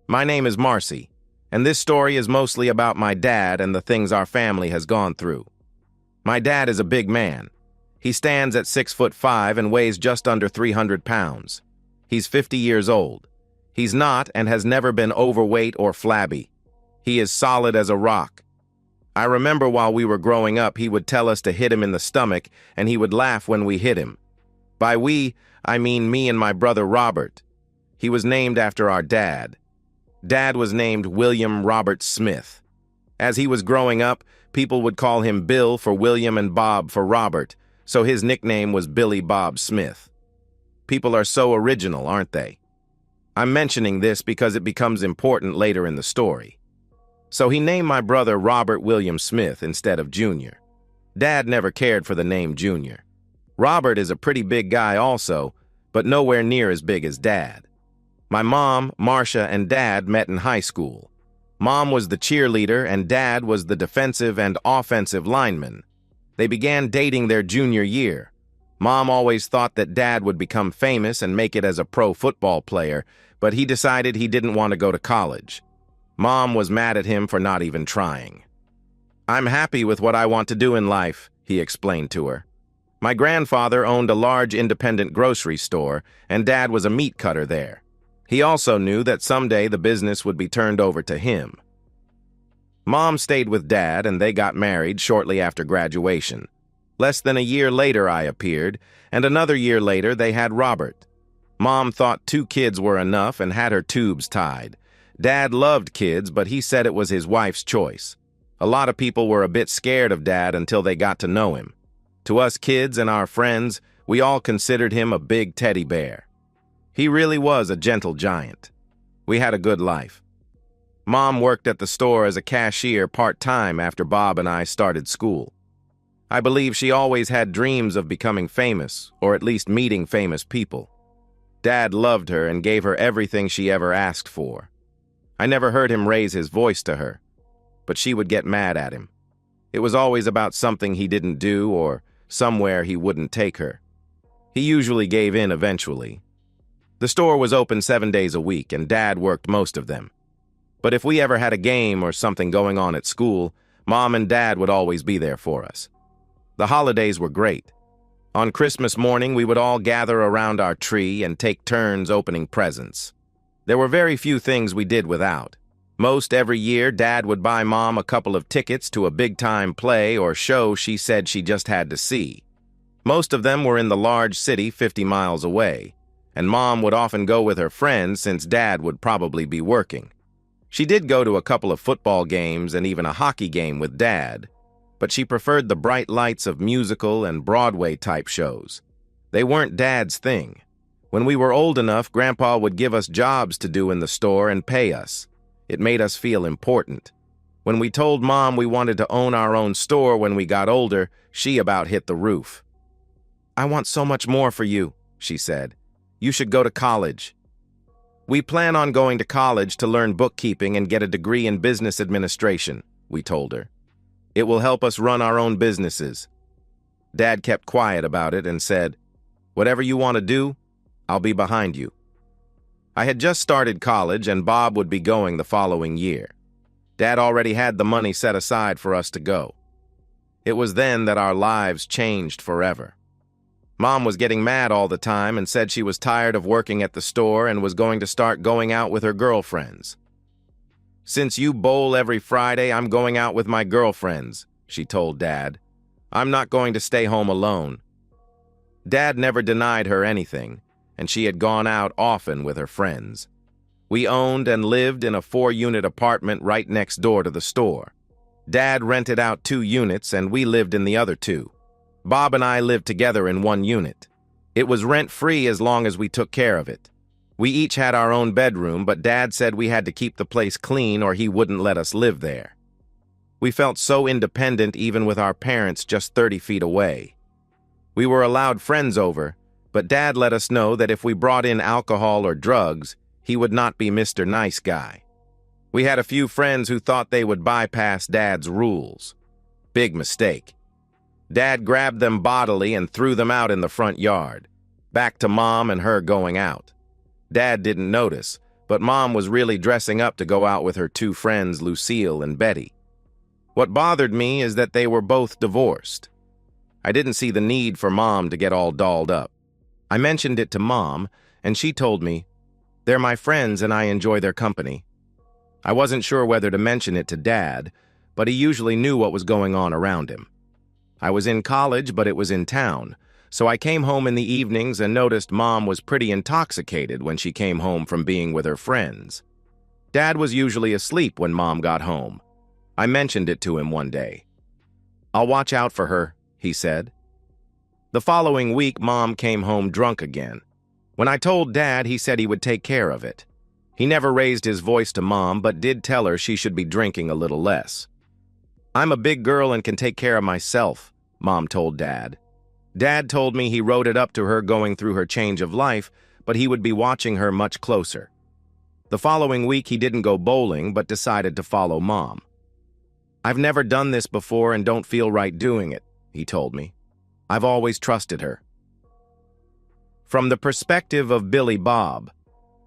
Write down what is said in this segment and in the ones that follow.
My name is Marcy, and this story is mostly about my dad and the things our family has gone through. My dad is a big man. He stands at 6'5" and weighs just under 300 pounds. He's 50 years old. He's not and has never been overweight or flabby. He is solid as a rock. I remember while we were growing up, he would tell us to hit him in the stomach, and he would laugh when we hit him. By we, I mean me and my brother Robert. He was named after our dad. Dad was named William Robert Smith. As he was growing up, people would call him Bill for William and Bob for Robert, so his nickname was Billy Bob Smith. People are so original, aren't they? I'm mentioning this because it becomes important later in the story. So he named my brother Robert William Smith instead of Jr. Dad never cared for the name Jr. Robert is a pretty big guy also, but nowhere near as big as Dad. My mom, Marcia, and Dad met in high school. Mom was the cheerleader and Dad was the defensive and offensive lineman. They began dating their junior year. Mom always thought that Dad would become famous and make it as a pro football player, but he decided he didn't want to go to college. Mom was mad at him for not even trying. "I'm happy with what I want to do in life," he explained to her. My grandfather owned a large independent grocery store, and Dad was a meat cutter there. He also knew that someday the business would be turned over to him. Mom stayed with Dad, and they got married shortly after graduation. Less than a year later, I appeared, and another year later, they had Robert. Mom thought 2 kids were enough and had her tubes tied. Dad loved kids, but he said it was his wife's choice. A lot of people were a bit scared of Dad until they got to know him. To us kids and our friends, we all considered him a big teddy bear. He really was a gentle giant. We had a good life. Mom worked at the store as a cashier part-time after Bob and I started school. I believe she always had dreams of becoming famous, or at least meeting famous people. Dad loved her and gave her everything she ever asked for. I never heard him raise his voice to her, but she would get mad at him. It was always about something he didn't do or somewhere he wouldn't take her. He usually gave in eventually. The store was open 7 days a week, and Dad worked most of them. But if we ever had a game or something going on at school, Mom and Dad would always be there for us. The holidays were great. On Christmas morning, we would all gather around our tree and take turns opening presents. There were very few things we did without. Most every year, Dad would buy Mom a couple of tickets to a big-time play or show she said she just had to see. Most of them were in the large city 50 miles away, and Mom would often go with her friends since Dad would probably be working. She did go to a couple of football games and even a hockey game with Dad, but she preferred the bright lights of musical and Broadway-type shows. They weren't Dad's thing. When we were old enough, Grandpa would give us jobs to do in the store and pay us. It made us feel important. When we told Mom we wanted to own our own store when we got older, she about hit the roof. "I want so much more for you," she said. "You should go to college." "We plan on going to college to learn bookkeeping and get a degree in business administration," we told her. "It will help us run our own businesses." Dad kept quiet about it and said, "Whatever you want to do, I'll be behind you." I had just started college, and Bob would be going the following year. Dad already had the money set aside for us to go. It was then that our lives changed forever. Mom was getting mad all the time and said she was tired of working at the store and was going to start going out with her girlfriends. "Since you bowl every Friday, I'm going out with my girlfriends," she told Dad. "I'm not going to stay home alone." Dad never denied her anything, and she had gone out often with her friends. We owned and lived in a 4-unit apartment right next door to the store. Dad rented out 2 units, and we lived in the other 2. Bob and I lived together in 1 unit. It was rent-free as long as we took care of it. We each had our own bedroom, but Dad said we had to keep the place clean or he wouldn't let us live there. We felt so independent even with our parents just 30 feet away. We were allowed friends over, but Dad let us know that if we brought in alcohol or drugs, he would not be Mr. Nice Guy. We had a few friends who thought they would bypass Dad's rules. Big mistake. Dad grabbed them bodily and threw them out in the front yard, back to Mom and her going out. Dad didn't notice, but Mom was really dressing up to go out with her two friends, Lucille and Betty. What bothered me is that they were both divorced. I didn't see the need for Mom to get all dolled up. I mentioned it to Mom, and she told me, "They're my friends and I enjoy their company." I wasn't sure whether to mention it to Dad, but he usually knew what was going on around him. I was in college, but it was in town, so I came home in the evenings and noticed Mom was pretty intoxicated when she came home from being with her friends. Dad was usually asleep when Mom got home. I mentioned it to him one day. "I'll watch out for her," he said. The following week, Mom came home drunk again. When I told Dad, he said he would take care of it. He never raised his voice to Mom, but did tell her she should be drinking a little less. "I'm a big girl and can take care of myself," Mom told Dad. Dad told me he wrote it up to her going through her change of life, but he would be watching her much closer. The following week, he didn't go bowling, but decided to follow Mom. "I've never done this before and don't feel right doing it," he told me. "I've always trusted her." From the perspective of Billy Bob.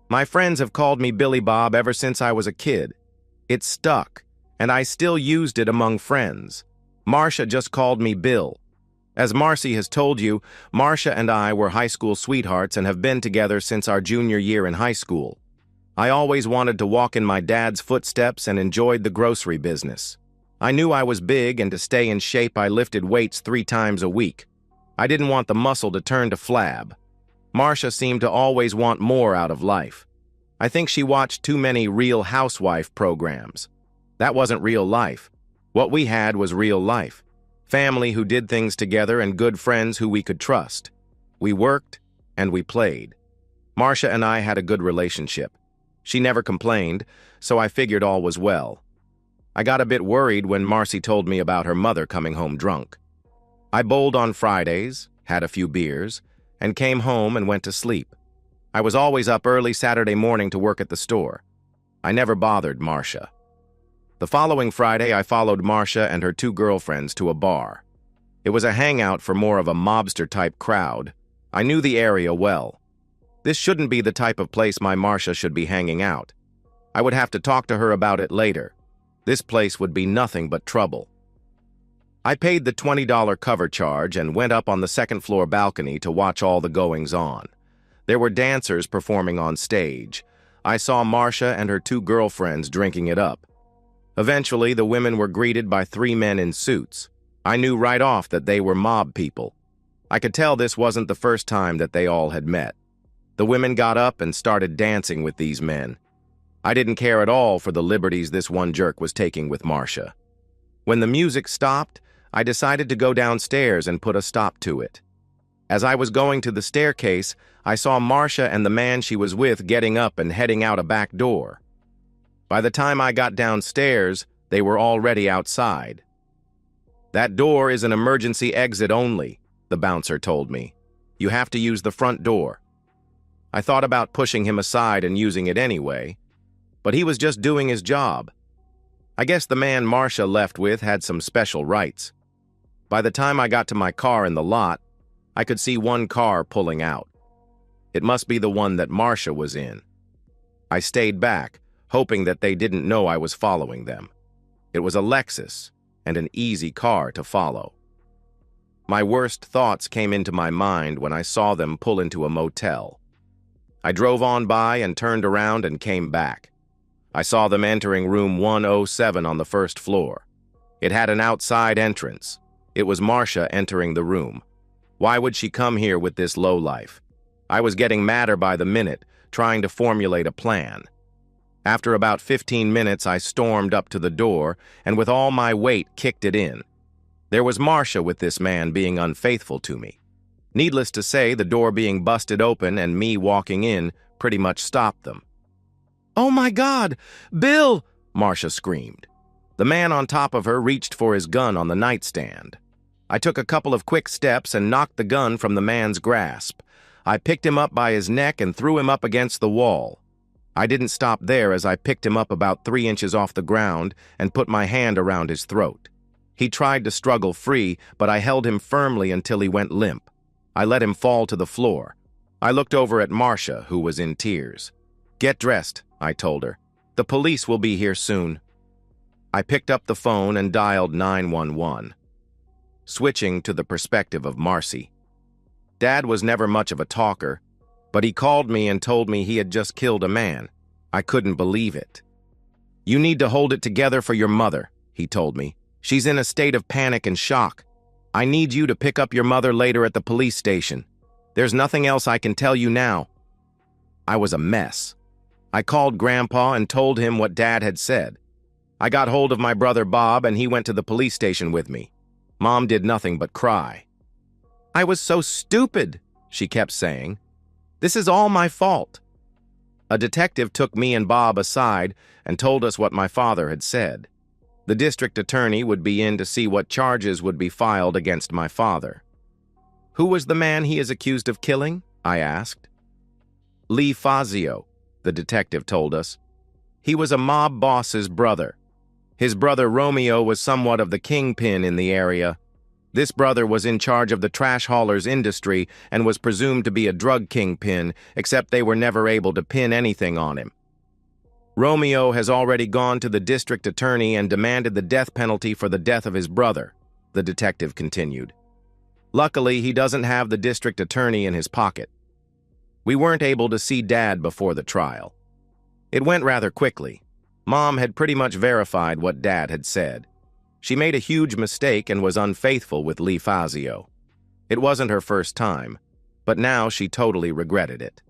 My friends have called me Billy Bob ever since I was a kid. It stuck, and I still used it among friends. Marcia just called me Bill. As Marcy has told you, Marcia and I were high school sweethearts and have been together since our junior year in high school. I always wanted to walk in my dad's footsteps and enjoyed the grocery business. I knew I was big, and to stay in shape I lifted weights 3 times a week. I didn't want the muscle to turn to flab. Marcia seemed to always want more out of life. I think she watched too many Real Housewife programs. That wasn't real life. What we had was real life. Family who did things together and good friends who we could trust. We worked and we played. Marcia and I had a good relationship. She never complained, so I figured all was well. I got a bit worried when Marcy told me about her mother coming home drunk. I bowled on Fridays, had a few beers, and came home and went to sleep. I was always up early Saturday morning to work at the store. I never bothered Marcia. The following Friday, I followed Marcia and her 2 girlfriends to a bar. It was a hangout for more of a mobster-type crowd. I knew the area well. This shouldn't be the type of place my Marcia should be hanging out. I would have to talk to her about it later. This place would be nothing but trouble. I paid the $20 cover charge and went up on the second-floor balcony to watch all the goings-on. There were dancers performing on stage. I saw Marcia and her 2 girlfriends drinking it up. Eventually, the women were greeted by 3 men in suits. I knew right off that they were mob people. I could tell this wasn't the first time that they all had met. The women got up and started dancing with these men. I didn't care at all for the liberties this one jerk was taking with Marcia. When the music stopped, I decided to go downstairs and put a stop to it. As I was going to the staircase, I saw Marcia and the man she was with getting up and heading out a back door. By the time I got downstairs, they were already outside. "That door is an emergency exit only," the bouncer told me. "You have to use the front door." I thought about pushing him aside and using it anyway, but he was just doing his job. I guess the man Marcia left with had some special rights. By the time I got to my car in the lot, I could see one car pulling out. It must be the one that Marcia was in. I stayed back, hoping that they didn't know I was following them. It was a Lexus, and an easy car to follow. My worst thoughts came into my mind when I saw them pull into a motel. I drove on by and turned around and came back. I saw them entering room 107 on the first floor. It had an outside entrance. It was Marcia entering the room. Why would she come here with this lowlife? I was getting madder by the minute, trying to formulate a plan. After about 15 minutes, I stormed up to the door and with all my weight kicked it in. There was Marcia with this man being unfaithful to me. Needless to say, the door being busted open and me walking in pretty much stopped them. "Oh my God! Bill!" Marcia screamed. The man on top of her reached for his gun on the nightstand. I took a couple of quick steps and knocked the gun from the man's grasp. I picked him up by his neck and threw him up against the wall. I didn't stop there as I picked him up about 3 inches off the ground and put my hand around his throat. He tried to struggle free, but I held him firmly until he went limp. I let him fall to the floor. I looked over at Marcia, who was in tears. Get dressed, I told her. The police will be here soon. I picked up the phone and dialed 911, switching to the perspective of Marcy. Dad was never much of a talker, but he called me and told me he had just killed a man. I couldn't believe it. You need to hold it together for your mother, he told me. She's in a state of panic and shock. I need you to pick up your mother later at the police station. There's nothing else I can tell you now. I was a mess. I called Grandpa and told him what Dad had said. I got hold of my brother Bob and he went to the police station with me. Mom did nothing but cry. I was so stupid, she kept saying. This is all my fault. A detective took me and Bob aside and told us what my father had said. The district attorney would be in to see what charges would be filed against my father. Who was the man he is accused of killing? I asked. Lee Fazio, the detective told us. He was a mob boss's brother. His brother Romeo was somewhat of the kingpin in the area. This brother was in charge of the trash haulers industry and was presumed to be a drug kingpin, except they were never able to pin anything on him. Romeo has already gone to the district attorney and demanded the death penalty for the death of his brother, the detective continued. Luckily, he doesn't have the district attorney in his pocket. We weren't able to see Dad before the trial. It went rather quickly. Mom had pretty much verified what Dad had said. She made a huge mistake and was unfaithful with Lee Fazio. It wasn't her first time, but now she totally regretted it.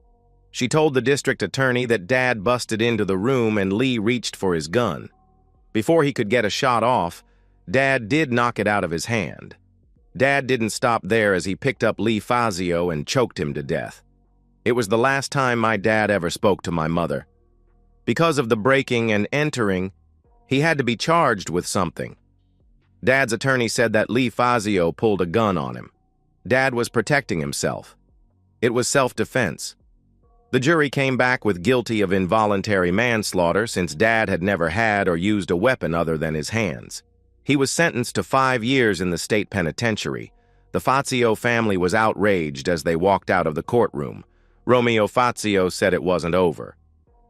She told the district attorney that Dad busted into the room and Lee reached for his gun. Before he could get a shot off, Dad did knock it out of his hand. Dad didn't stop there as he picked up Lee Fazio and choked him to death. It was the last time my dad ever spoke to my mother. Because of the breaking and entering, he had to be charged with something. Dad's attorney said that Lee Fazio pulled a gun on him. Dad was protecting himself. It was self-defense. The jury came back with guilty of involuntary manslaughter since Dad had never had or used a weapon other than his hands. He was sentenced to 5 years in the state penitentiary. The Fazio family was outraged as they walked out of the courtroom. Romeo Fazio said it wasn't over.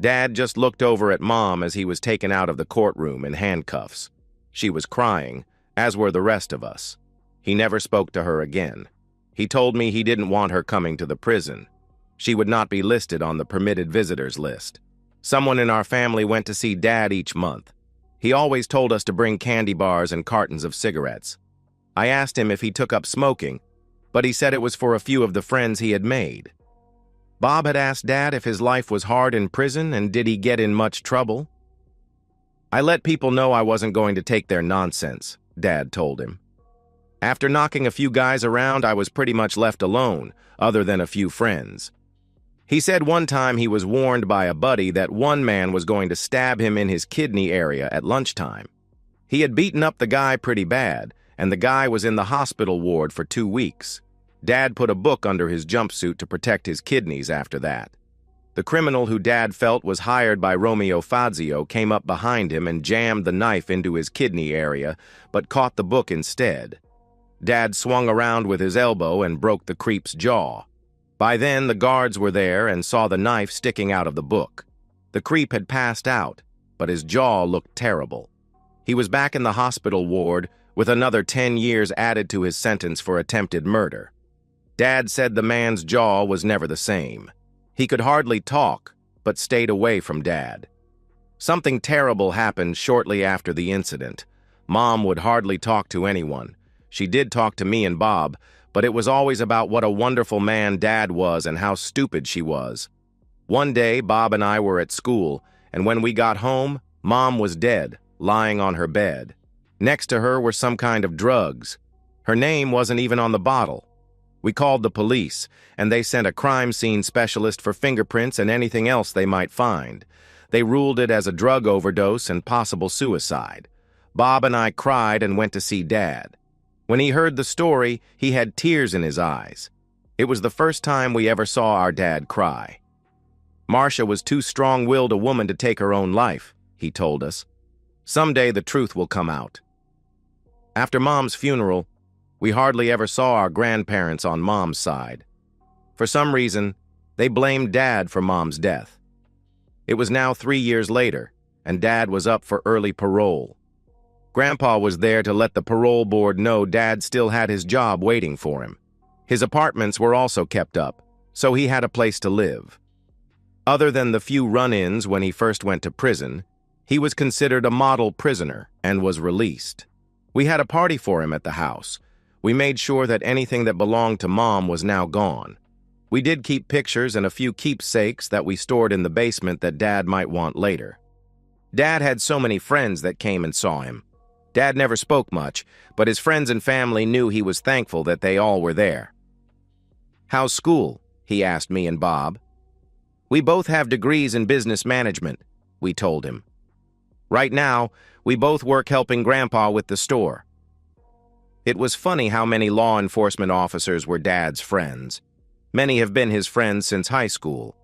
Dad just looked over at Mom as he was taken out of the courtroom in handcuffs. She was crying, as were the rest of us. He never spoke to her again. He told me he didn't want her coming to the prison. She would not be listed on the permitted visitors list. Someone in our family went to see Dad each month. He always told us to bring candy bars and cartons of cigarettes. I asked him if he took up smoking, but he said it was for a few of the friends he had made. Bob had asked Dad if his life was hard in prison and did he get in much trouble. I let people know I wasn't going to take their nonsense, Dad told him. After knocking a few guys around, I was pretty much left alone, other than a few friends. He said one time he was warned by a buddy that one man was going to stab him in his kidney area at lunchtime. He had beaten up the guy pretty bad, and the guy was in the hospital ward for 2 weeks. Dad put a book under his jumpsuit to protect his kidneys after that. The criminal who Dad felt was hired by Romeo Fazio came up behind him and jammed the knife into his kidney area, but caught the book instead. Dad swung around with his elbow and broke the creep's jaw. By then, the guards were there and saw the knife sticking out of the book. The creep had passed out, but his jaw looked terrible. He was back in the hospital ward with another 10 years added to his sentence for attempted murder. Dad said the man's jaw was never the same. He could hardly talk, but stayed away from Dad. Something terrible happened shortly after the incident. Mom would hardly talk to anyone. She did talk to me and Bob, but it was always about what a wonderful man Dad was and how stupid she was. One day, Bob and I were at school, and when we got home, Mom was dead, lying on her bed. Next to her were some kind of drugs. Her name wasn't even on the bottle. We called the police, and they sent a crime scene specialist for fingerprints and anything else they might find. They ruled it as a drug overdose and possible suicide. Bob and I cried and went to see Dad. When he heard the story, he had tears in his eyes. It was the first time we ever saw our dad cry. Marcia was too strong-willed a woman to take her own life, he told us. Someday the truth will come out. After Mom's funeral, we hardly ever saw our grandparents on Mom's side. For some reason, they blamed Dad for Mom's death. It was now 3 years later, and Dad was up for early parole. Grandpa was there to let the parole board know Dad still had his job waiting for him. His apartments were also kept up, so he had a place to live. Other than the few run-ins when he first went to prison, he was considered a model prisoner and was released. We had a party for him at the house. We made sure that anything that belonged to Mom was now gone. We did keep pictures and a few keepsakes that we stored in the basement that Dad might want later. Dad had so many friends that came and saw him. Dad never spoke much, but his friends and family knew he was thankful that they all were there. "How's school?" he asked me and Bob. "We both have degrees in business management," we told him. "Right now, we both work helping Grandpa with the store." It was funny how many law enforcement officers were Dad's friends. Many have been his friends since high school.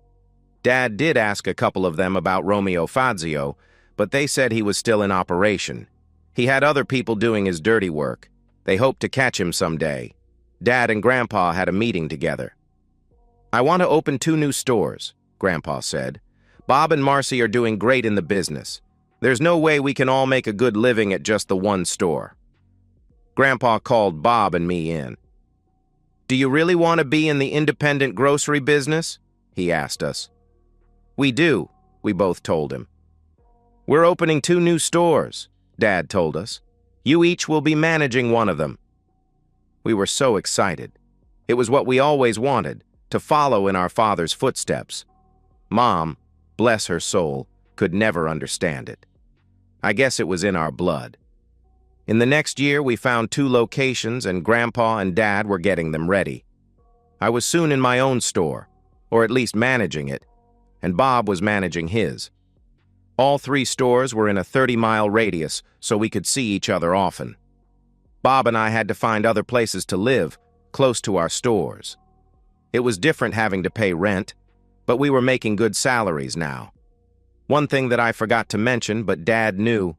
Dad did ask a couple of them about Romeo Fazio, but they said he was still in operation. He had other people doing his dirty work. They hoped to catch him someday. Dad and Grandpa had a meeting together. "I want to open 2 new stores," Grandpa said. "Bob and Marcy are doing great in the business. There's no way we can all make a good living at just the one store." Grandpa called Bob and me in. "Do you really want to be in the independent grocery business?" he asked us. "We do," we both told him. "We're opening 2 new stores," Dad told us. "You each will be managing one of them." We were so excited. It was what we always wanted, to follow in our father's footsteps. Mom, bless her soul, could never understand it. I guess it was in our blood. In the next year, we found 2 locations, and Grandpa and Dad were getting them ready. I was soon in my own store, or at least managing it, and Bob was managing his. All 3 stores were in a 30-mile radius, so we could see each other often. Bob and I had to find other places to live, close to our stores. It was different having to pay rent, but we were making good salaries now. One thing that I forgot to mention, but Dad knew,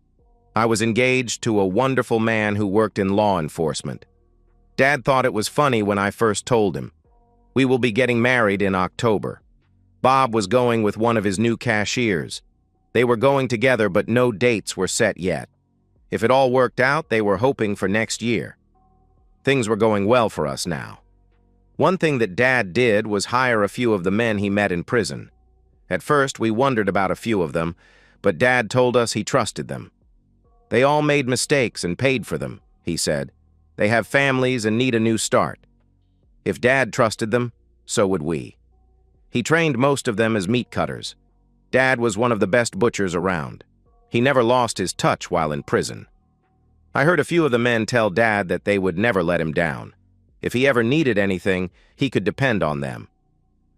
I was engaged to a wonderful man who worked in law enforcement. Dad thought it was funny when I first told him. We will be getting married in October. Bob was going with one of his new cashiers. They were going together, but no dates were set yet. If it all worked out, they were hoping for next year. Things were going well for us now. One thing that Dad did was hire a few of the men he met in prison. At first, we wondered about a few of them, but Dad told us he trusted them. "They all made mistakes and paid for them," he said. "They have families and need a new start." If Dad trusted them, so would we. He trained most of them as meat cutters. Dad was one of the best butchers around. He never lost his touch while in prison. I heard a few of the men tell Dad that they would never let him down. If he ever needed anything, he could depend on them.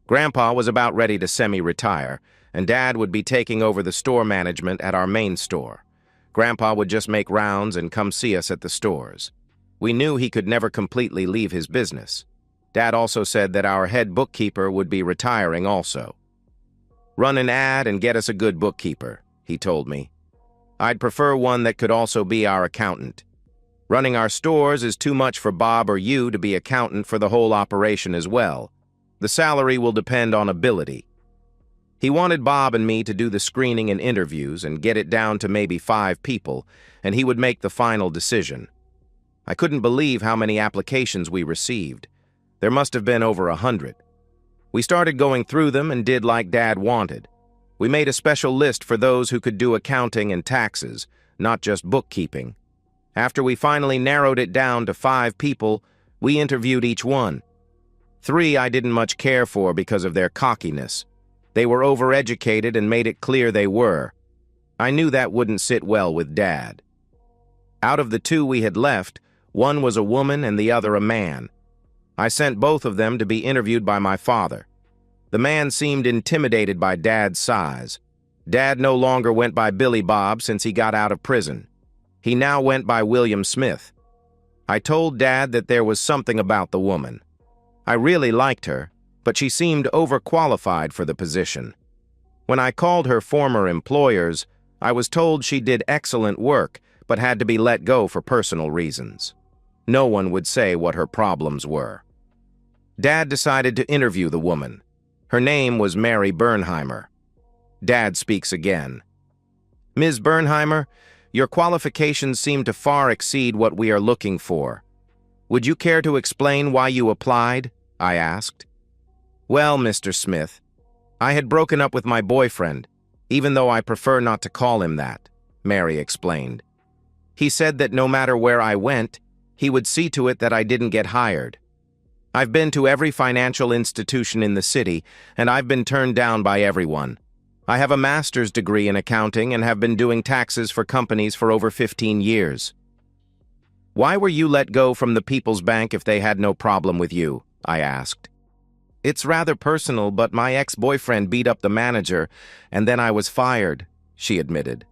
Grandpa was about ready to semi-retire, and Dad would be taking over the store management at our main store. Grandpa would just make rounds and come see us at the stores. We knew he could never completely leave his business. Dad also said that our head bookkeeper would be retiring also. "Run an ad and get us a good bookkeeper," he told me. "I'd prefer one that could also be our accountant. Running our stores is too much for Bob or you to be accountant for the whole operation as well. The salary will depend on ability." He wanted Bob and me to do the screening and interviews and get it down to maybe 5 people, and he would make the final decision. I couldn't believe how many applications we received. There must have been over 100. We started going through them and did like Dad wanted. We made a special list for those who could do accounting and taxes, not just bookkeeping. After we finally narrowed it down to 5 people, we interviewed each one. 3 I didn't much care for because of their cockiness. They were overeducated and made it clear they were. I knew that wouldn't sit well with Dad. Out of the 2 we had left, one was a woman and the other a man. I sent both of them to be interviewed by my father. The man seemed intimidated by Dad's size. Dad no longer went by Billy Bob since he got out of prison. He now went by William Smith. I told Dad that there was something about the woman. I really liked her, but she seemed overqualified for the position. When I called her former employers, I was told she did excellent work, but had to be let go for personal reasons. No one would say what her problems were. Dad decided to interview the woman. Her name was Mary Bernheimer. Dad speaks again. Ms. Bernheimer, your qualifications seem to far exceed what we are looking for. Would you care to explain why you applied? I asked. Well, Mr. Smith, I had broken up with my boyfriend, even though I prefer not to call him that, Mary explained. He said that no matter where I went, he would see to it that I didn't get hired. I've been to every financial institution in the city, and I've been turned down by everyone. I have a master's degree in accounting and have been doing taxes for companies for over 15 years. Why were you let go from the People's Bank if they had no problem with you? I asked. It's rather personal, but my ex-boyfriend beat up the manager, and then I was fired, she admitted.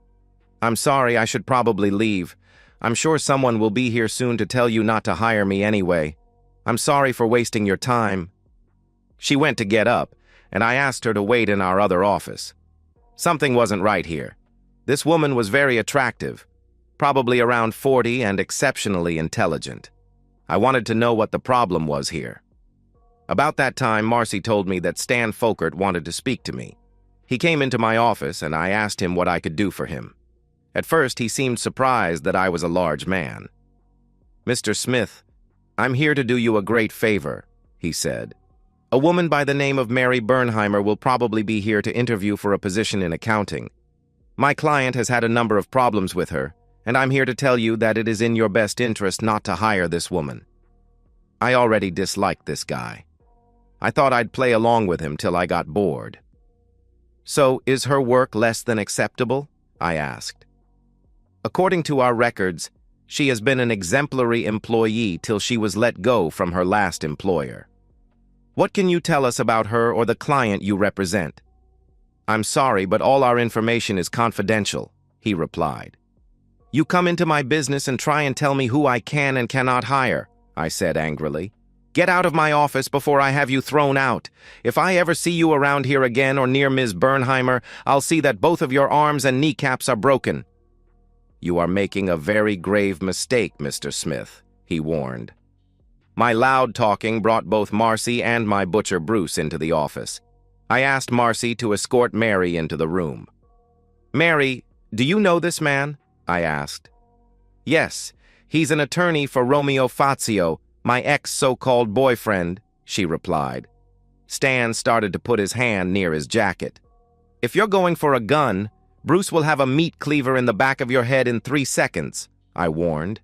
I'm sorry, I should probably leave. I'm sure someone will be here soon to tell you not to hire me anyway. I'm sorry for wasting your time. She went to get up, and I asked her to wait in our other office. Something wasn't right here. This woman was very attractive, probably around 40 and exceptionally intelligent. I wanted to know what the problem was here. About that time, Marcy told me that Stan Folkert wanted to speak to me. He came into my office, and I asked him what I could do for him. At first, he seemed surprised that I was a large man. Mr. Smith, I'm here to do you a great favor, he said. A woman by the name of Mary Bernheimer will probably be here to interview for a position in accounting. My client has had a number of problems with her, and I'm here to tell you that it is in your best interest not to hire this woman. I already disliked this guy. I thought I'd play along with him till I got bored. So, is her work less than acceptable? I asked. According to our records, she has been an exemplary employee till she was let go from her last employer. What can you tell us about her or the client you represent? I'm sorry, but all our information is confidential, he replied. You come into my business and try and tell me who I can and cannot hire, I said angrily. Get out of my office before I have you thrown out. If I ever see you around here again or near Ms. Bernheimer, I'll see that both of your arms and kneecaps are broken. You are making a very grave mistake, Mr. Smith, he warned. My loud talking brought both Marcy and my butcher Bruce into the office. I asked Marcy to escort Mary into the room. Mary, do you know this man? I asked. Yes, he's an attorney for Romeo Fazio, my ex-so-called boyfriend, she replied. Stan started to put his hand near his jacket. If you're going for a gun, Bruce will have a meat cleaver in the back of your head in 3 seconds, I warned.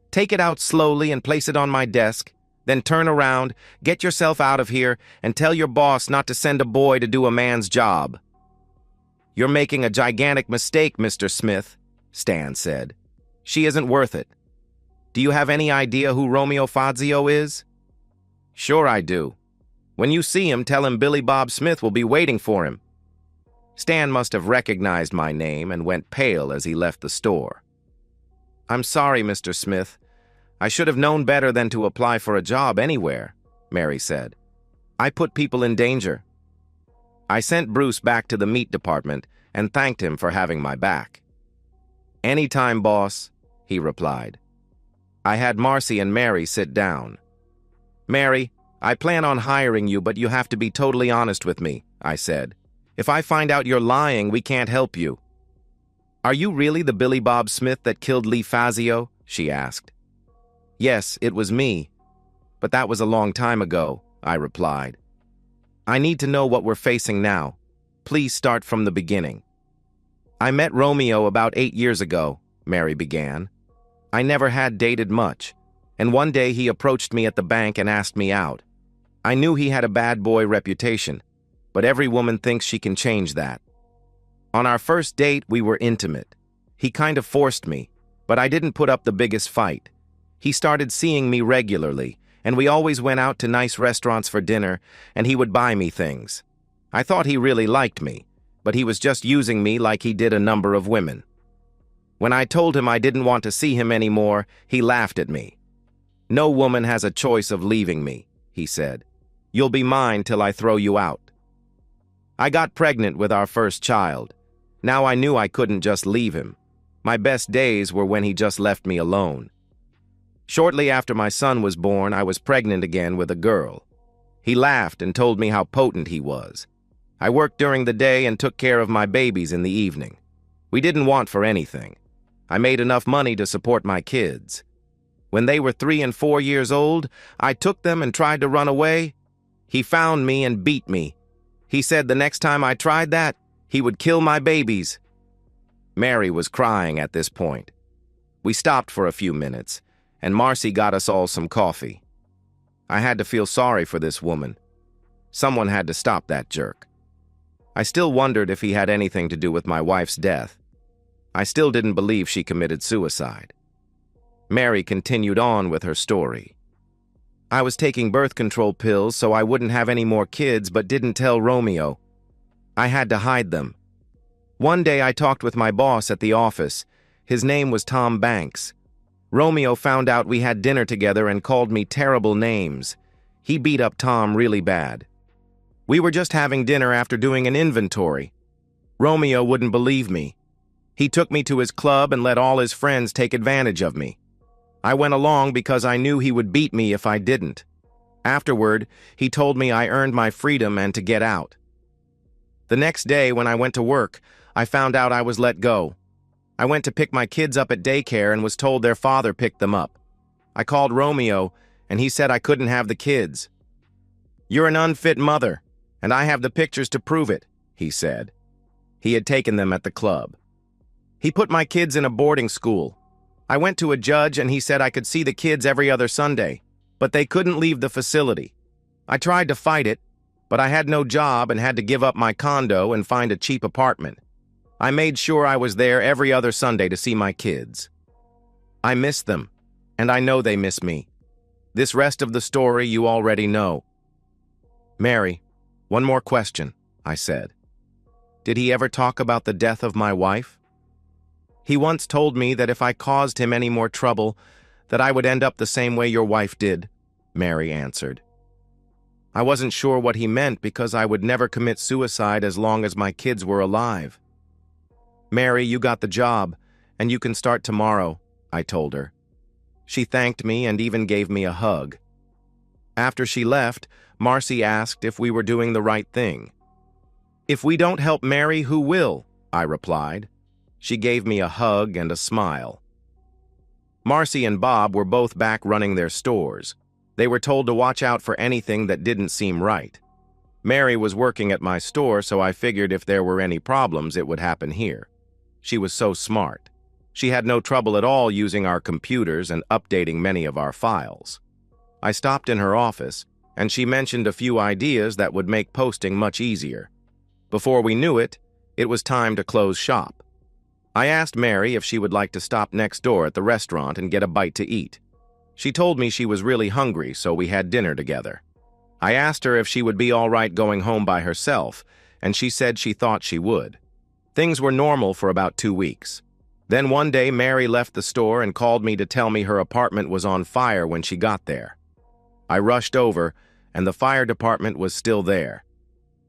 Take it out slowly and place it on my desk, then turn around, get yourself out of here, and tell your boss not to send a boy to do a man's job. You're making a gigantic mistake, Mr. Smith, Stan said. She isn't worth it. Do you have any idea who Romeo Fazio is? Sure I do. When you see him, tell him Billy Bob Smith will be waiting for him. Stan must have recognized my name and went pale as he left the store. I'm sorry, Mr. Smith. I should have known better than to apply for a job anywhere, Mary said. I put people in danger. I sent Bruce back to the meat department and thanked him for having my back. Anytime, boss, he replied. I had Marcy and Mary sit down. Mary, I plan on hiring you, but you have to be totally honest with me, I said. If I find out you're lying, we can't help you. Are you really the Billy Bob Smith that killed Lee Fazio? She asked. Yes, it was me. But that was a long time ago, I replied. I need to know what we're facing now. Please start from the beginning. I met Romeo about 8 years ago, Mary began. I never had dated much, and one day he approached me at the bank and asked me out. I knew he had a bad boy reputation, but every woman thinks she can change that. On our first date, we were intimate. He kind of forced me, but I didn't put up the biggest fight. He started seeing me regularly, and we always went out to nice restaurants for dinner, and he would buy me things. I thought he really liked me, but he was just using me like he did a number of women. When I told him I didn't want to see him anymore, he laughed at me. No woman has a choice of leaving me, he said. You'll be mine till I throw you out. I got pregnant with our first child. Now I knew I couldn't just leave him. My best days were when he just left me alone. Shortly after my son was born, I was pregnant again with a girl. He laughed and told me how potent he was. I worked during the day and took care of my babies in the evening. We didn't want for anything. I made enough money to support my kids. When they were 3 and 4 years old, I took them and tried to run away. He found me and beat me. He said the next time I tried that, he would kill my babies. Mary was crying at this point. We stopped for a few minutes, and Marcy got us all some coffee. I had to feel sorry for this woman. Someone had to stop that jerk. I still wondered if he had anything to do with my wife's death. I still didn't believe she committed suicide. Mary continued on with her story. I was taking birth control pills so I wouldn't have any more kids, but didn't tell Romeo. I had to hide them. One day I talked with my boss at the office. His name was Tom Banks. Romeo found out we had dinner together and called me terrible names. He beat up Tom really bad. We were just having dinner after doing an inventory. Romeo wouldn't believe me. He took me to his club and let all his friends take advantage of me. I went along because I knew he would beat me if I didn't. Afterward, he told me I earned my freedom and to get out. The next day, when I went to work, I found out I was let go. I went to pick my kids up at daycare and was told their father picked them up. I called Romeo, and he said I couldn't have the kids. "You're an unfit mother, and I have the pictures to prove it," he said. He had taken them at the club. He put my kids in a boarding school. I went to a judge and he said I could see the kids every other Sunday, but they couldn't leave the facility. I tried to fight it, but I had no job and had to give up my condo and find a cheap apartment. I made sure I was there every other Sunday to see my kids. I miss them, and I know they miss me. This rest of the story you already know. Mary, one more question, I said. Did he ever talk about the death of my wife? He once told me that if I caused him any more trouble, that I would end up the same way your wife did, Mary answered. I wasn't sure what he meant because I would never commit suicide as long as my kids were alive. Mary, you got the job, and you can start tomorrow, I told her. She thanked me and even gave me a hug. After she left, Marcy asked if we were doing the right thing. If we don't help Mary, who will? I replied. She gave me a hug and a smile. Marcy and Bob were both back running their stores. They were told to watch out for anything that didn't seem right. Mary was working at my store, so I figured if there were any problems, it would happen here. She was so smart. She had no trouble at all using our computers and updating many of our files. I stopped in her office, and she mentioned a few ideas that would make posting much easier. Before we knew it, it was time to close shop. I asked Mary if she would like to stop next door at the restaurant and get a bite to eat. She told me she was really hungry, so we had dinner together. I asked her if she would be all right going home by herself, and she said she thought she would. Things were normal for about 2 weeks. Then one day, Mary left the store and called me to tell me her apartment was on fire when she got there. I rushed over, and the fire department was still there.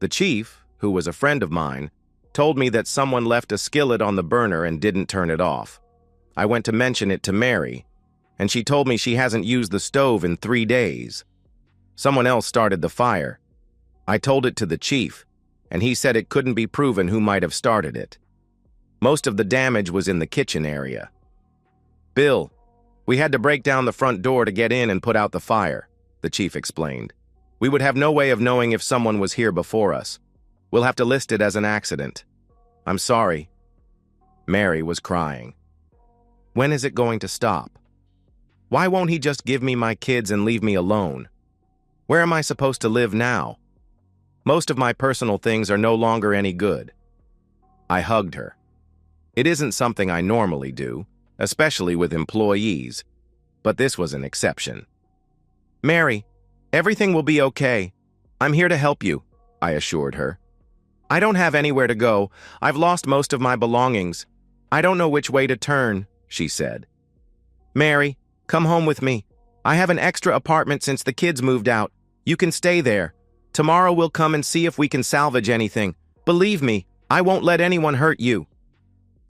The chief, who was a friend of mine, told me that someone left a skillet on the burner and didn't turn it off. I went to mention it to Mary, and she told me she hasn't used the stove in 3 days. Someone else started the fire. I told it to the chief, and he said it couldn't be proven who might have started it. Most of the damage was in the kitchen area. Bill, we had to break down the front door to get in and put out the fire, the chief explained. We would have no way of knowing if someone was here before us. We'll have to list it as an accident. I'm sorry. Mary was crying. When is it going to stop? Why won't he just give me my kids and leave me alone? Where am I supposed to live now? Most of my personal things are no longer any good. I hugged her. It isn't something I normally do, especially with employees, but this was an exception. Mary, everything will be okay. I'm here to help you, I assured her. I don't have anywhere to go. I've lost most of my belongings. I don't know which way to turn, she said. Mary, come home with me. I have an extra apartment since the kids moved out. You can stay there. Tomorrow we'll come and see if we can salvage anything. Believe me, I won't let anyone hurt you.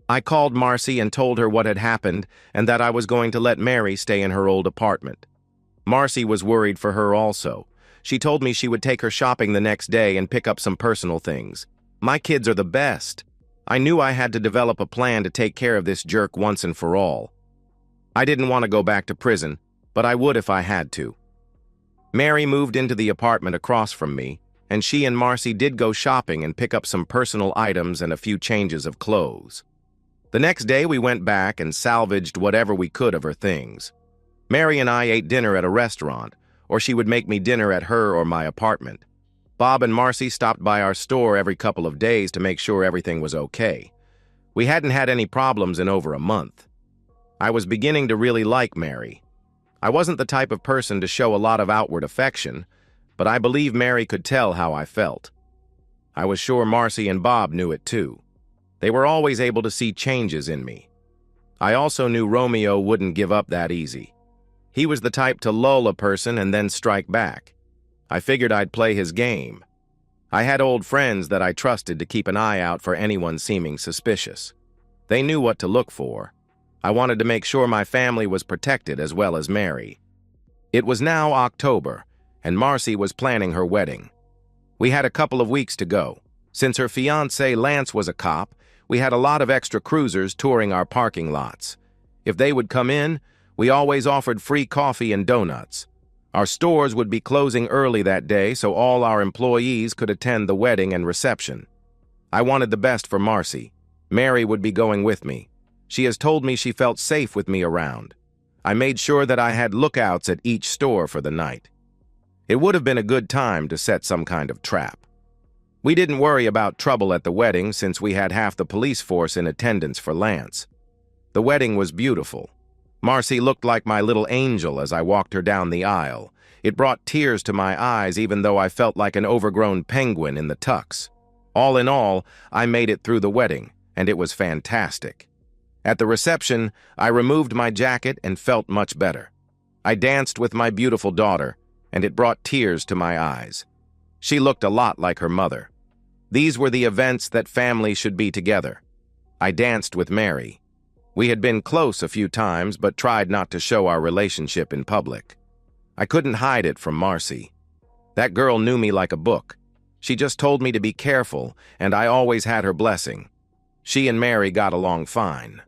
I called Marcy and told her what had happened and that I was going to let Mary stay in her old apartment. Marcy was worried for her also. She told me she would take her shopping the next day and pick up some personal things. My kids are the best. I knew I had to develop a plan to take care of this jerk once and for all. I didn't want to go back to prison, but I would if I had to. Mary moved into the apartment across from me, and she and Marcy did go shopping and pick up some personal items and a few changes of clothes. The next day we went back and salvaged whatever we could of her things. Mary and I ate dinner at a restaurant, or she would make me dinner at her or my apartment. Bob and Marcy stopped by our store every couple of days to make sure everything was okay. We hadn't had any problems in over a month. I was beginning to really like Mary. I wasn't the type of person to show a lot of outward affection, but I believe Mary could tell how I felt. I was sure Marcy and Bob knew it too. They were always able to see changes in me. I also knew Romeo wouldn't give up that easy. He was the type to lull a person and then strike back. I figured I'd play his game. I had old friends that I trusted to keep an eye out for anyone seeming suspicious. They knew what to look for. I wanted to make sure my family was protected as well as Mary. It was now October, and Marcy was planning her wedding. We had a couple of weeks to go. Since her fiancé Lance was a cop, we had a lot of extra cruisers touring our parking lots. If they would come in, we always offered free coffee and donuts. Our stores would be closing early that day, so all our employees could attend the wedding and reception. I wanted the best for Marcy. Mary would be going with me. She has told me she felt safe with me around. I made sure that I had lookouts at each store for the night. It would have been a good time to set some kind of trap. We didn't worry about trouble at the wedding since we had half the police force in attendance for Lance. The wedding was beautiful. Marcy looked like my little angel as I walked her down the aisle. It brought tears to my eyes even though I felt like an overgrown penguin in the tux. All in all, I made it through the wedding, and it was fantastic. At the reception, I removed my jacket and felt much better. I danced with my beautiful daughter, and it brought tears to my eyes. She looked a lot like her mother. These were the events that family should be together. I danced with Mary. We had been close a few times, but tried not to show our relationship in public. I couldn't hide it from Marcy. That girl knew me like a book. She just told me to be careful, and I always had her blessing. She and Mary got along fine.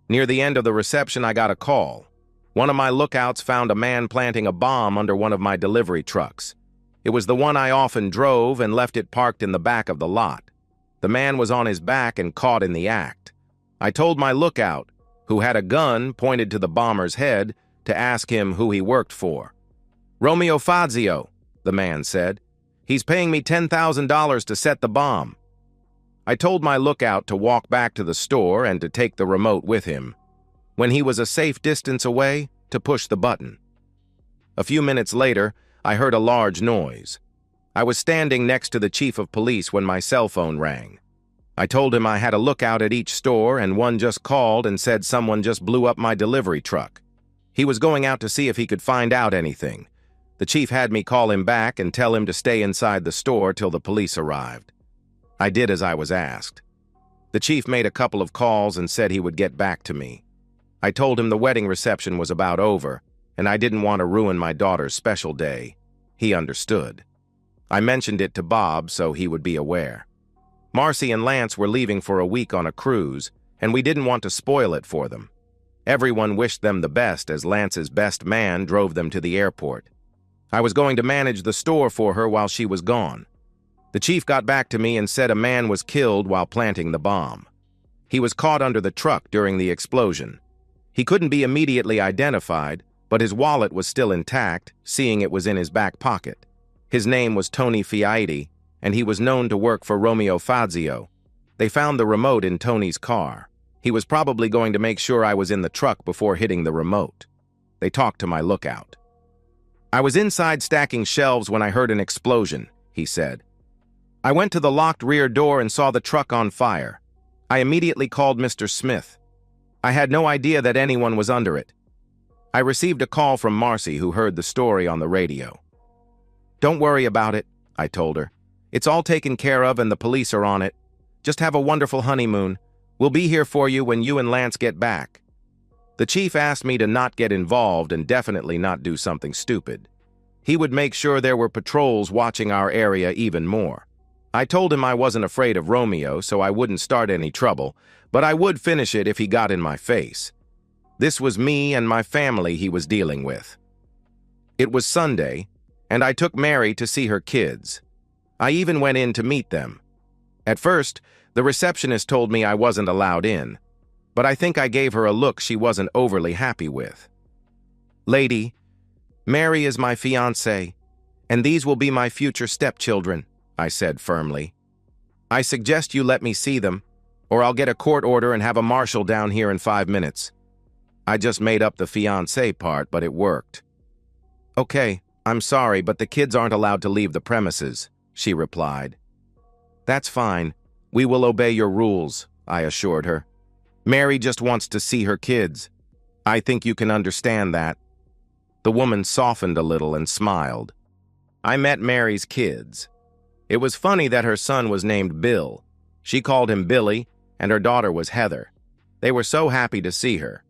Near the end of the reception, I got a call. One of my lookouts found a man planting a bomb under one of my delivery trucks. It was the one I often drove and left it parked in the back of the lot. The man was on his back and caught in the act. I told my lookout, who had a gun pointed to the bomber's head, to ask him who he worked for. "Romeo Fazio," the man said. "He's paying me $10,000 to set the bomb." I told my lookout to walk back to the store and to take the remote with him. When he was a safe distance away, to push the button. A few minutes later, I heard a large noise. I was standing next to the chief of police when my cell phone rang. I told him I had a lookout at each store and one just called and said someone just blew up my delivery truck. He was going out to see if he could find out anything. The chief had me call him back and tell him to stay inside the store till the police arrived. I did as I was asked. The chief made a couple of calls and said he would get back to me. I told him the wedding reception was about over, and I didn't want to ruin my daughter's special day. He understood. I mentioned it to Bob so he would be aware. Marcy and Lance were leaving for a week on a cruise, and we didn't want to spoil it for them. Everyone wished them the best as Lance's best man drove them to the airport. I was going to manage the store for her while she was gone. The chief got back to me and said a man was killed while planting the bomb. He was caught under the truck during the explosion. He couldn't be immediately identified, but his wallet was still intact, seeing it was in his back pocket. His name was Tony Fiaiti, and he was known to work for Romeo Fazio. They found the remote in Tony's car. He was probably going to make sure I was in the truck before hitting the remote. They talked to my lookout. "I was inside stacking shelves when I heard an explosion," he said. "I went to the locked rear door and saw the truck on fire. I immediately called Mr. Smith. I had no idea that anyone was under it." I received a call from Marcy, who heard the story on the radio. "Don't worry about it," I told her. "It's all taken care of and the police are on it. Just have a wonderful honeymoon. We'll be here for you when you and Lance get back." The chief asked me to not get involved and definitely not do something stupid. He would make sure there were patrols watching our area even more. I told him I wasn't afraid of Romeo, so I wouldn't start any trouble, but I would finish it if he got in my face. This was me and my family he was dealing with. It was Sunday, and I took Mary to see her kids. I even went in to meet them. At first, the receptionist told me I wasn't allowed in, but I think I gave her a look she wasn't overly happy with. "Lady, Mary is my fiancée, and these will be my future stepchildren," I said firmly. "I suggest you let me see them, or I'll get a court order and have a marshal down here in 5 minutes." I just made up the fiancé part, but it worked. "Okay, I'm sorry, but the kids aren't allowed to leave the premises," she replied. "That's fine. We will obey your rules," I assured her. "Mary just wants to see her kids. I think you can understand that." The woman softened a little and smiled. I met Mary's kids. It was funny that her son was named Bill. She called him Billy, and her daughter was Heather. They were so happy to see her.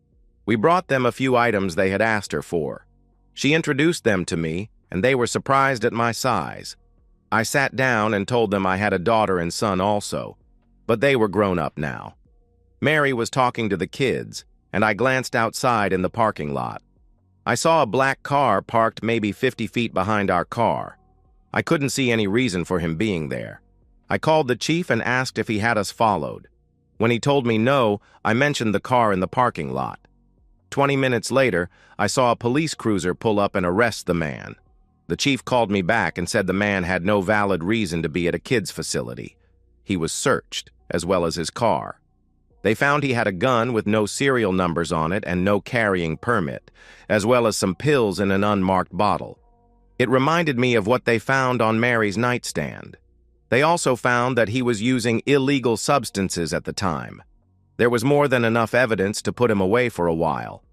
We brought them a few items they had asked her for. She introduced them to me, and they were surprised at my size. I sat down and told them I had a daughter and son also, but they were grown up now. Mary was talking to the kids, and I glanced outside in the parking lot. I saw a black car parked maybe 50 feet behind our car. I couldn't see any reason for him being there. I called the chief and asked if he had us followed. When he told me no, I mentioned the car in the parking lot. 20 minutes later, I saw a police cruiser pull up and arrest the man. The chief called me back and said the man had no valid reason to be at a kids' facility. He was searched, as well as his car. They found he had a gun with no serial numbers on it and no carrying permit, as well as some pills in an unmarked bottle. It reminded me of what they found on Mary's nightstand. They also found that he was using illegal substances at the time. There was more than enough evidence to put him away for a while.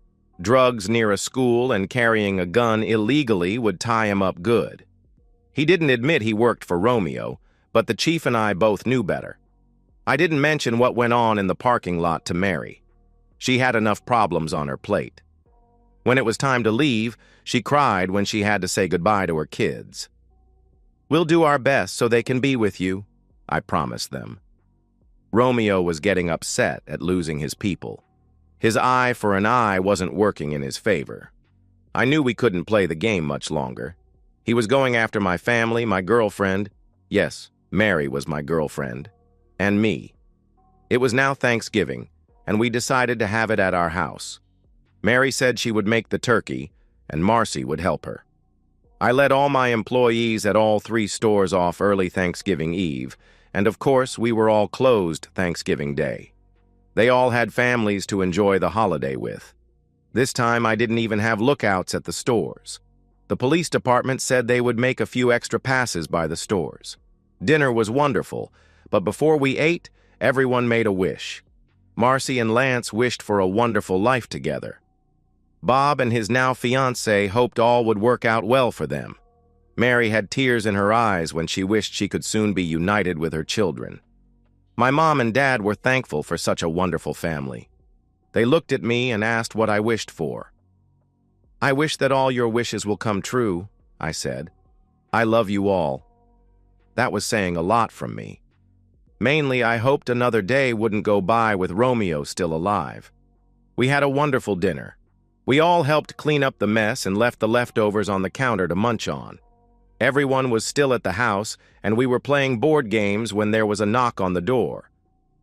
Drugs near a school and carrying a gun illegally would tie him up good. He didn't admit he worked for Romeo, but the chief and I both knew better. I didn't mention what went on in the parking lot to Mary. She had enough problems on her plate. When it was time to leave, she cried when she had to say goodbye to her kids. "We'll do our best so they can be with you," I promised them. Romeo was getting upset at losing his people. His eye for an eye wasn't working in his favor. I knew we couldn't play the game much longer. He was going after my family, my girlfriend. Yes, Mary was my girlfriend. And me. It was now Thanksgiving, and we decided to have it at our house. Mary said she would make the turkey, and Marcy would help her. I let all my employees at all 3 stores off early Thanksgiving Eve, and of course we were all closed Thanksgiving Day. They all had families to enjoy the holiday with. This time I didn't even have lookouts at the stores. The police department said they would make a few extra passes by the stores. Dinner was wonderful, but before we ate, everyone made a wish. Marcy and Lance wished for a wonderful life together. Bob and his now fiancé hoped all would work out well for them. Mary had tears in her eyes when she wished she could soon be united with her children. My mom and dad were thankful for such a wonderful family. They looked at me and asked what I wished for. "I wish that all your wishes will come true," I said. "I love you all." That was saying a lot from me. Mainly, I hoped another day wouldn't go by with Romeo still alive. We had a wonderful dinner. We all helped clean up the mess and left the leftovers on the counter to munch on. Everyone was still at the house, and we were playing board games when there was a knock on the door.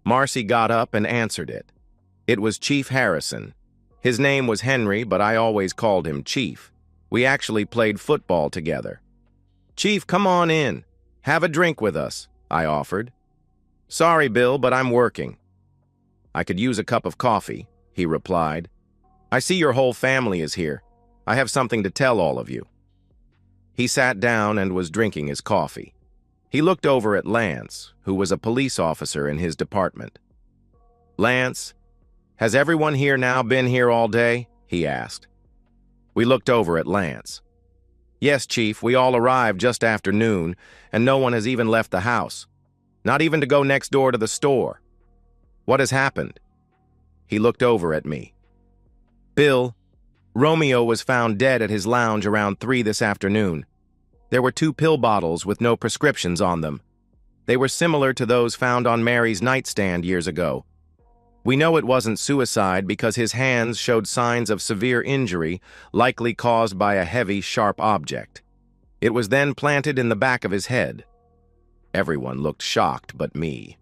Marcy got up and answered it. It was Chief Harrison. His name was Henry, but I always called him Chief. We actually played football together. "Chief, come on in. Have a drink with us," I offered. "Sorry, Bill, but I'm working." "I could use a cup of coffee," he replied. "I see your whole family is here. I have something to tell all of you." He sat down and was drinking his coffee. He looked over at Lance, who was a police officer in his department. "Lance, has everyone here now been here all day?" he asked. We looked over at Lance. "Yes, Chief, we all arrived just after noon, and no one has even left the house. Not even to go next door to the store. What has happened?" He looked over at me. "Bill, Romeo was found dead at his lounge around 3 this afternoon. There were 2 pill bottles with no prescriptions on them. They were similar to those found on Mary's nightstand years ago. We know it wasn't suicide because his hands showed signs of severe injury, likely caused by a heavy, sharp object. It was then planted in the back of his head. Everyone looked shocked but me.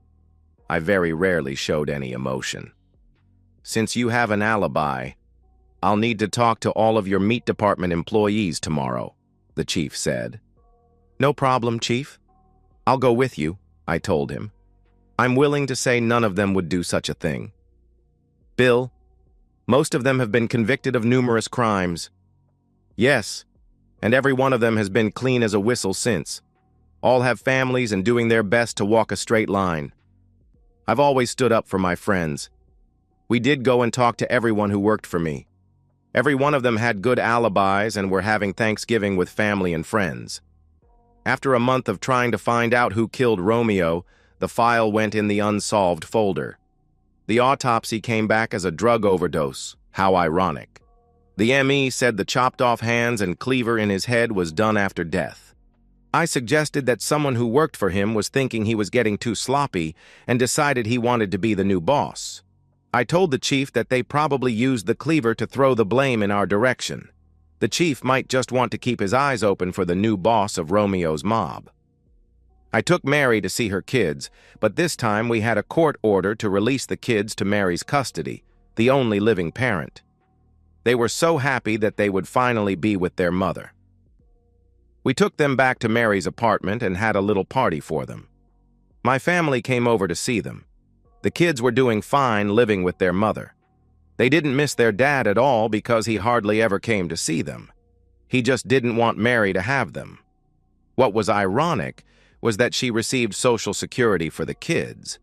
I very rarely showed any emotion. Since you have an alibi, I'll need to talk to all of your meat department employees tomorrow, the chief said. No problem, Chief. I'll go with you, I told him. I'm willing to say none of them would do such a thing. Bill, most of them have been convicted of numerous crimes. Yes, and every one of them has been clean as a whistle since. All have families and doing their best to walk a straight line. I've always stood up for my friends. We did go and talk to everyone who worked for me. Every one of them had good alibis and were having Thanksgiving with family and friends. After a month of trying to find out who killed Romeo, the file went in the unsolved folder. The autopsy came back as a drug overdose. How ironic. The ME said the chopped-off hands and cleaver in his head was done after death. I suggested that someone who worked for him was thinking he was getting too sloppy and decided he wanted to be the new boss. I told the chief that they probably used the cleaver to throw the blame in our direction. The chief might just want to keep his eyes open for the new boss of Romeo's mob. I took Mary to see her kids, but this time we had a court order to release the kids to Mary's custody, the only living parent. They were so happy that they would finally be with their mother. We took them back to Mary's apartment and had a little party for them. My family came over to see them. The kids were doing fine living with their mother. They didn't miss their dad at all because he hardly ever came to see them. He just didn't want Mary to have them. What was ironic was that she received Social Security for the kids.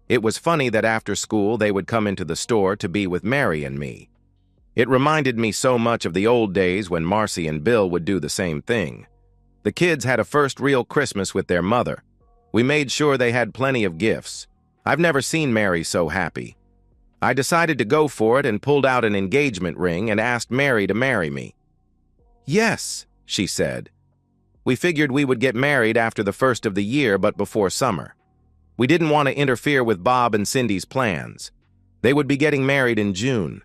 It was funny that after school they would come into the store to be with Mary and me. It reminded me so much of the old days when Marcy and Bill would do the same thing. The kids had a first real Christmas with their mother. We made sure they had plenty of gifts. I've never seen Mary so happy. I decided to go for it and pulled out an engagement ring and asked Mary to marry me. Yes, she said. We figured we would get married after the first of the year but before summer. We didn't want to interfere with Bob and Cindy's plans. They would be getting married in June.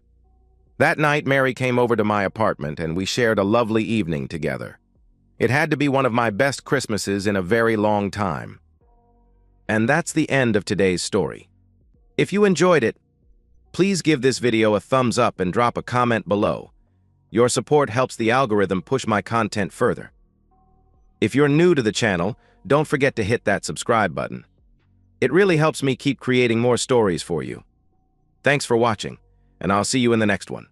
That night, Mary came over to my apartment and we shared a lovely evening together. It had to be one of my best Christmases in a very long time. And that's the end of today's story. If you enjoyed it, please give this video a thumbs up and drop a comment below. Your support helps the algorithm push my content further. If you're new to the channel, don't forget to hit that subscribe button. It really helps me keep creating more stories for you. Thanks for watching, and I'll see you in the next one.